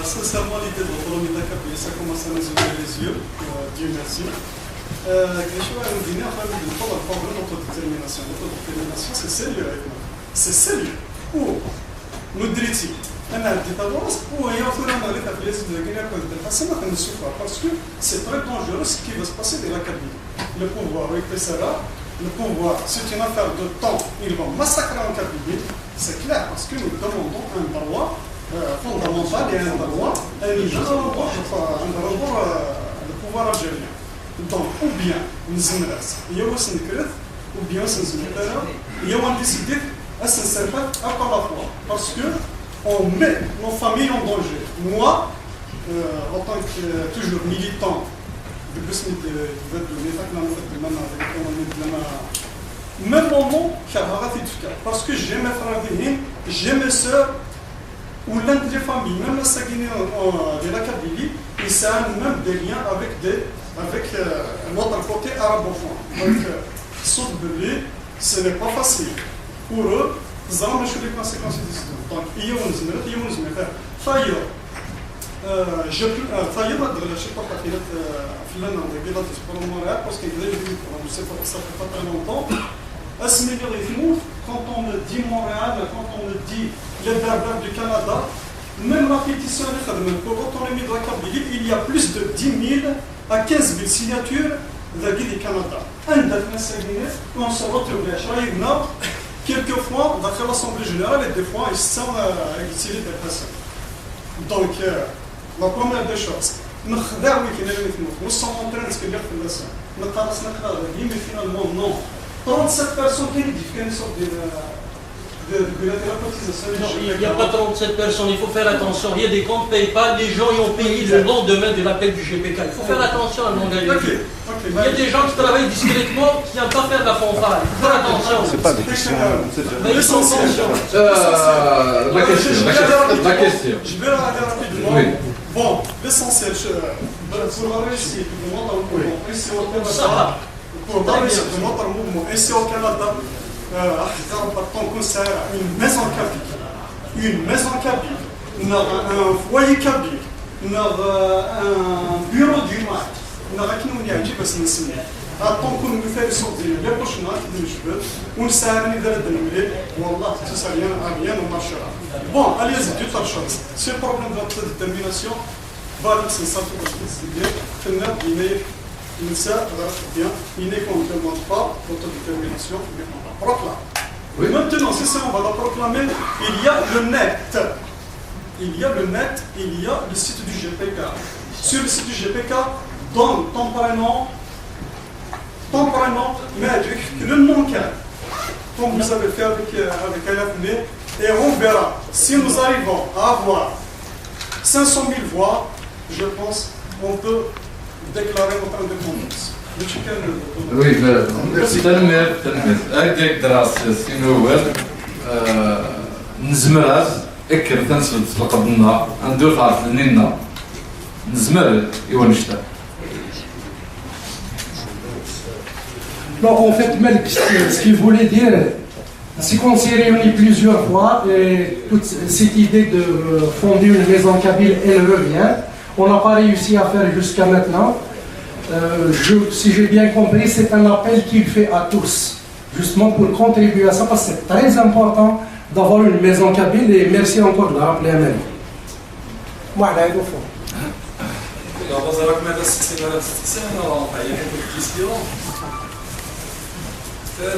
Sincèrement, l'idée de l'autonomie de la Kabylie, ça commence à nous ouvrir les yeux, Dieu merci. L'autodétermination, c'est sérieux avec moi. C'est sérieux. Ou, nous dirons, parce que c'est très dangereux ce qui va se passer de la Kabylie. Le pouvoir répressera, le pouvoir, c'est une affaire de temps, ils vont massacrer en Kabylie, c'est clair, parce que nous demandons un droit fondamental et un droit, le pouvoir algérien. Donc, ou bien nous sommes ou bien nous avons décidé à se servir à part la foi, parce que on met nos familles en danger. Moi, en tant que toujours militant de même moment, parce que j'ai mes frères, j'ai mes soeurs, ou l'un des familles, même la Saguenay de la Kabylie, et ça a même des liens avec notre côté arabophone. Donc, sauf de lui, ce n'est pas facile. Pour eux, ils ont les conséquences de ça. Donc, il y a quand on me dit Montréal, quand on me dit les Berbères du Canada, même la pétition pour l'autonomie de la Kabylie, il y a plus de 10 000 à 15 000 signatures de la Guinée du Canada. On se retrouve à quelquefois, d'après l'Assemblée générale, et des fois, ils sont exilés des personnes. Donc, la première des choses, nous sommes en train de se faire mais finalement, non. 37 personnes qui sortent de la thérapeutisation. Il n'y a pas 37 personnes, il faut faire attention. Il y a des comptes PayPal, les gens y ont payé le lendemain de l'appel du GPK. Il faut faire attention à mon avis. Il y a des gens qui travaillent discrètement qui n'aiment pas faire la fanfare. Il faut faire attention. C'est pas des questions. La question. Je vais la regarder rapidement. Oui. Bon, l'essentiel, pour la réussite du mouvement ici au Canada, pour la réussite de notre mouvement ici au Canada, une maison kabyle, un foyer kabyle, un bureau du mat, attends qu'on nous fait sortir les prochaines on sait rien ne marchera. Bon, allez-y, toute la chose. Ce problème de notre détermination va être c'est ça il n'est qu'on ne demande pas l'autodétermination, mais on la proclame. Oui. Maintenant, si on va la proclamer, il y a le net. Il y a le net, il y a le site du GPK. Sur le site du GPK, donne ton prénom, mais avec le nom calme, comme vous avez fait avec LFM, et on verra. Si nous arrivons à avoir 500 000 voix, je pense qu'on peut déclarer notre indépendance. Oui, تنمر هكاك دراسة سينوال نزمرات اكر تنسل تلقبنا ندور تعرف لنينا نزمر يونشتا. Non, en fait, Melk, ce qu'il voulait dire, c'est qu'on s'est réunis plusieurs fois et toute cette idée de fonder une maison kabyle, elle revient. On n'a pas réussi à faire jusqu'à maintenant. Si j'ai bien compris, c'est un appel qu'il fait à tous, justement pour contribuer à ça, parce que c'est très important d'avoir une maison kabyle et merci encore de la rappeler à Melk. Voilà, il faut.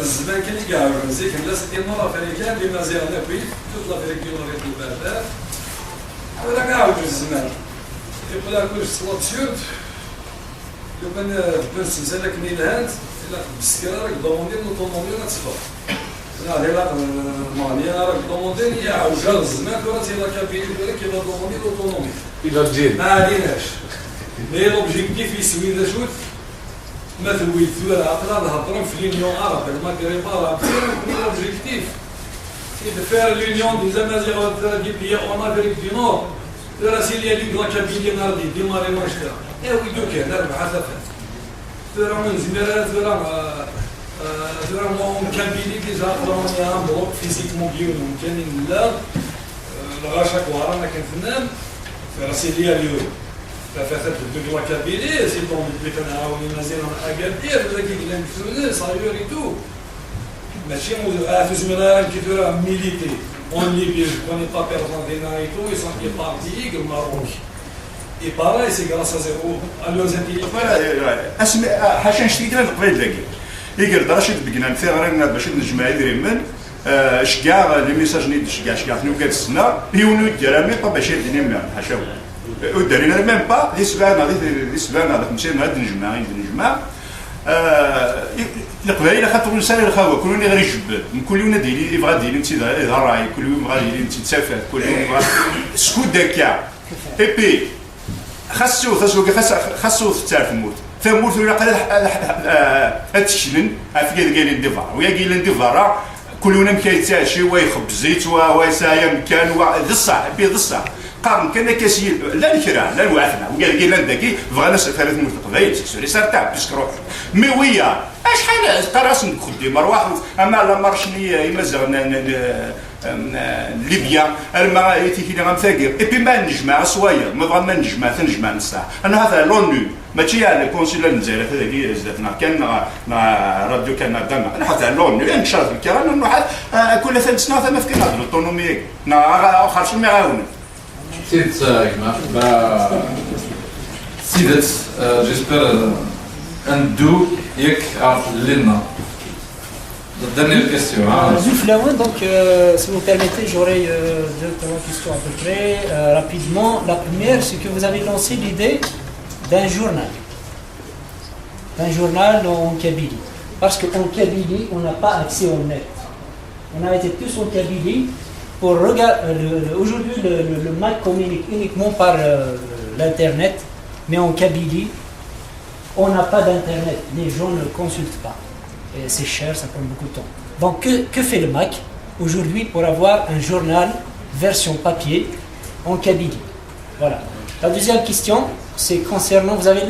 الزمان كان يقعد زي كان لا ستين مرة فريقان بما زيرنا كويس تطلع فريقين وريت البردات ولا قاعد الزمان يقول لك كلش صلاة شوت لو كان بس مسالك نيلهات لا بالسكرة راك ضمونين وطومونين تصفر لا لا مانيا راك ضمونين يا عوجال الزمان كرات يلا كابيني ولا كيما ضمونين وطومونين إلى الجيل ما عليناش مي لوبجيكتيف يسوي ذا شوت مثل ويثور عقلا نهضرون في لونيون عرب المغرب عرب كاين اوبجيكتيف de faire l'union des Amazirs des pays en Amérique du Nord de la Syrie du Grand Kabylie نرضي ديما راه مشتا وي دو كان اربع حلفات ترى من زميلات ترى مون كابيلي كي جا فرونيا بلوك فيزيك موبيل ممكن لا الغاشا كوارا كنفنان في راسي ليا اليوم فاتت الدنيا كابيلي سي دون اللي كنعاوني مازال اكادير ولا كيقول لك سايوريتو ماشي في زملاء كيديروا ميليتي اون ليبي جو كوني با بيرسون دينايتو اي سون كي بارتي الماروك اي باراي سي غراس ا زيرو الو زانتي اسمع حاشا نشتي كده قبيل داكي يقدر رشيد بقنا ثغرنا باش نجمع يدري شكاع لي ميساج نيد شكاع شنو كاد السنه يونو ديرامي با باش يديني من حاشا ودارينا ميم با لي سبعنا هذاك مشينا هاد نجمع القبائل خاطر نسال الخاوه كل يوم غير يجبد كل يوم ديري يبغى ديري انت راي كل يوم بغا ديري انت تسافر كل يوم بغا سكوت داكا اي بي خاصو تعرف الموت ثموت ولا قال هادشي عافاك قايلين ديفار ويا قايلين ديفار كل يوم كيتعشي ويخبز زيت ويسايا مكان ذصح بيضصح قارن كان كاسي لا الكرا لا الوعفنا وقال لنا داكي بغانا ثلاث موت القبائل سوري صار تاع بسكروح مي ويا شحال قراص نخدي مروح اما لا مارشني مازال ليبيا ما يتيكي غنفاكر اي بي ما نجمع صوايا ما بغا ما نجمع نصح انا هذا لونو ماشي على الكونسول الجزائر هذا زدنا كان مع راديو كندا انا حتى لونو نشرت الكرام انه كل 3 سنوات ما فكرنا الاوتونومي خرج ما يعاون سيد سيدت جيسبر اندو ياك عرف لنا La dernière question. Donc, si vous permettez, j'aurai 2-3 questions à peu près rapidement. La première, c'est que vous avez lancé l'idée d'un journal. D'un journal en Kabylie. Parce qu'en Kabylie, on n'a pas accès au net. On a été tous en Kabylie pour regarder. Aujourd'hui, le MAC communique uniquement par l'internet, mais en Kabylie, on n'a pas d'internet. Les gens ne consultent pas. Et c'est cher, ça prend beaucoup de temps. Donc que fait le MAC aujourd'hui pour avoir un journal version papier en Kabylie? Voilà. La deuxième question, c'est concernant, vous avez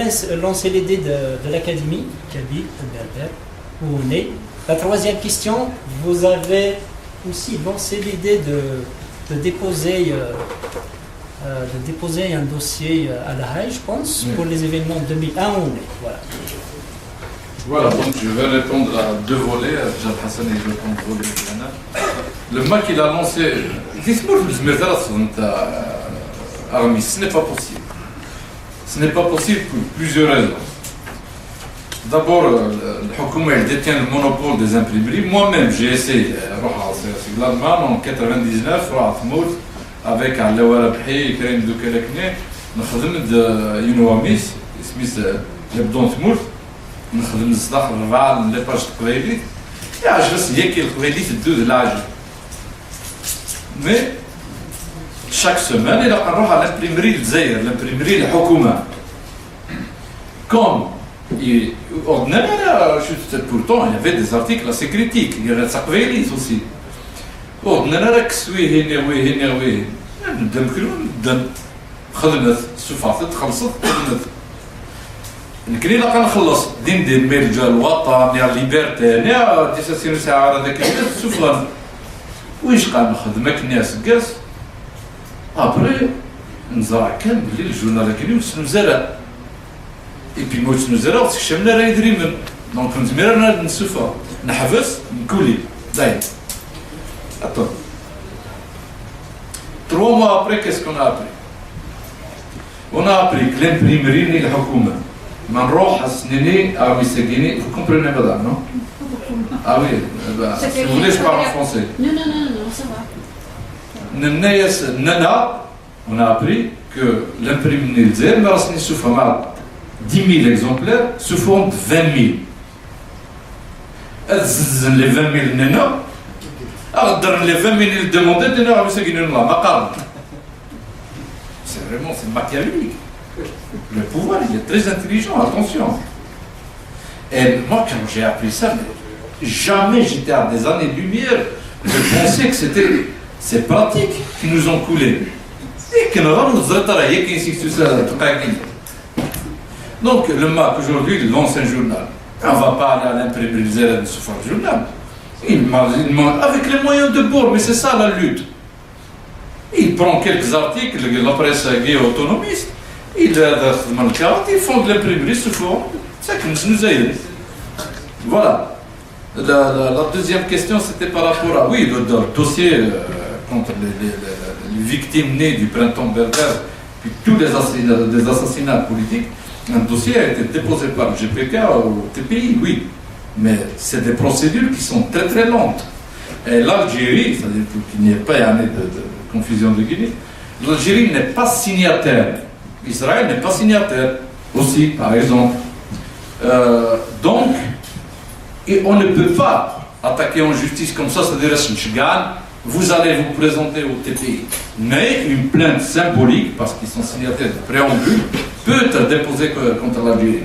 lancé l'idée de l'académie Kabyle, où on est. La troisième question, vous avez aussi lancé l'idée de déposer un dossier à La Haye, je pense, pour les événements 2001 où on est. Voilà. Voilà, donc je vais répondre à deux volets, Jad Hassan et je vais répondre au volet de Yana. Le MAC il a lancé, ce n'est pas possible. Ce n'est pas possible pour plusieurs raisons. D'abord, le Houkouma il détient le monopole des imprimeries. Moi-même j'ai essayé, c'est l'Allemagne en 99, avec Alawa Rabhi, Karim Doukalakne, nous avons Younoamis, Smith, Lebdon Tmour. نخدم الصداق 4 لي باج قبيلي يعجبس هيك القبيلي في الدود العاجل مي chaque semaine il a نروح على l'imprimerie الجزائر l'imprimerie الحكومة comme ordinaire pourtant il y avait des articles assez critiques il y avait قبيلي aussi ordinaire كسوي هنا وهنا نبدا خدمت السفارة خلصت خدمت نكري لا كنخلص ندير ميل ديال الوطن يا ليبرتي يا 19 ساعه هذاك السفران ويش قام نخدم الناس كاس ابري نزرع كان بلي الجورنال كاين وسنزرع اي بي موت سنزرع تكشمنا راه يدري من دونك كنت ميرنا نسوفا نحبس نكولي دايم اتو 3 mois après qu'est-ce qu'on a appris on a appris que l'imprimerie ni الحكومه نروح السنيني à Missegini, vous comprenez madame, non? Ah oui, bah, si vous voulez je parle en français. Non, ça va. Nana, on a appris que l'imprimerie de sous format 10 000 exemplaires sous forme de 20 000. Les 20 000 nana, les 20 000 demandés de à Missegini, c'est vraiment, c'est machiavélique. Le pouvoir, il est très intelligent, attention. Et moi, quand j'ai appris ça, jamais j'étais à des années-lumière, je pensais que c'était ces pratiques qui nous ont coulé. Et que nous avons donc, le MAC aujourd'hui, il lance un journal. On ne va pas aller à l'imprimerie de ce faire journal. Avec les moyens de bord, mais c'est ça la lutte. Il il prend quelques articles, la presse gay autonomiste, il fonde l'imprimerie sous forme, c'est que nous aidons. Voilà. La deuxième question, c'était par rapport à, oui, le dossier contre les victimes nées du printemps berbère, puis tous les assassinats politiques. Un dossier a été déposé par le GPK au TPI, oui, mais c'est des procédures qui sont très très lentes. Et l'Algérie, c'est-à-dire qu'il n'y ait pas de confusion de Guinée, l'Algérie n'est pas signataire. Israël n'est pas signataire aussi, par exemple. Donc, et on ne peut pas attaquer en justice comme ça, c'est-à-dire vous allez vous présenter au TPI. Mais une plainte symbolique, parce qu'ils sont signataires de préambule, peut être déposée contre l'Algérie.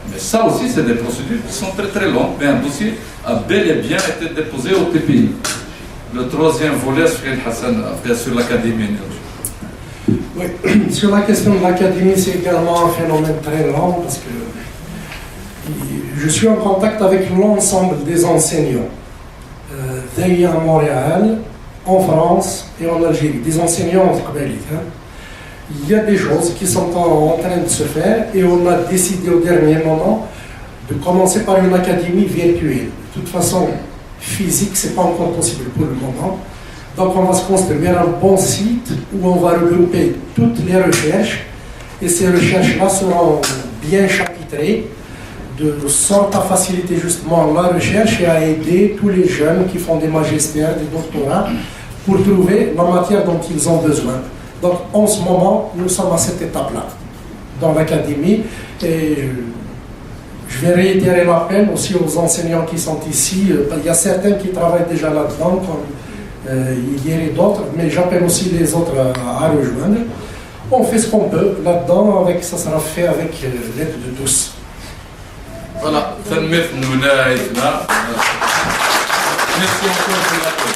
Mais ça aussi, c'est des procédures qui sont très très longues, mais un dossier a bel et bien été déposé au TPI. Le troisième volet, sur l'Académie. Oui, sur la question de l'Académie, c'est également un phénomène très lent, parce que je suis en contact avec l'ensemble des enseignants à Montréal, en France et en Algérie, des enseignants en Kabbalah. Il y a des choses qui sont en train de se faire et on a décidé au dernier moment de commencer par une académie virtuelle. De toute façon, physique, ce n'est pas encore possible pour le moment. Donc on va se construire un bon site où on va regrouper toutes les recherches et ces recherches-là seront bien chapitrées de sorte à faciliter justement la recherche et à aider tous les jeunes qui font des magistères, des doctorats pour trouver la matière dont ils ont besoin. Donc en ce moment, nous sommes à cette étape-là dans l'académie et je vais réitérer l'appel aussi aux enseignants qui sont ici. Il y a certains qui travaillent déjà là-dedans, comme il y a d'autres, mais j'appelle aussi les autres à rejoindre. On fait ce qu'on peut là-dedans, ça sera fait avec l'aide de tous. Voilà, merci encore pour l'appel.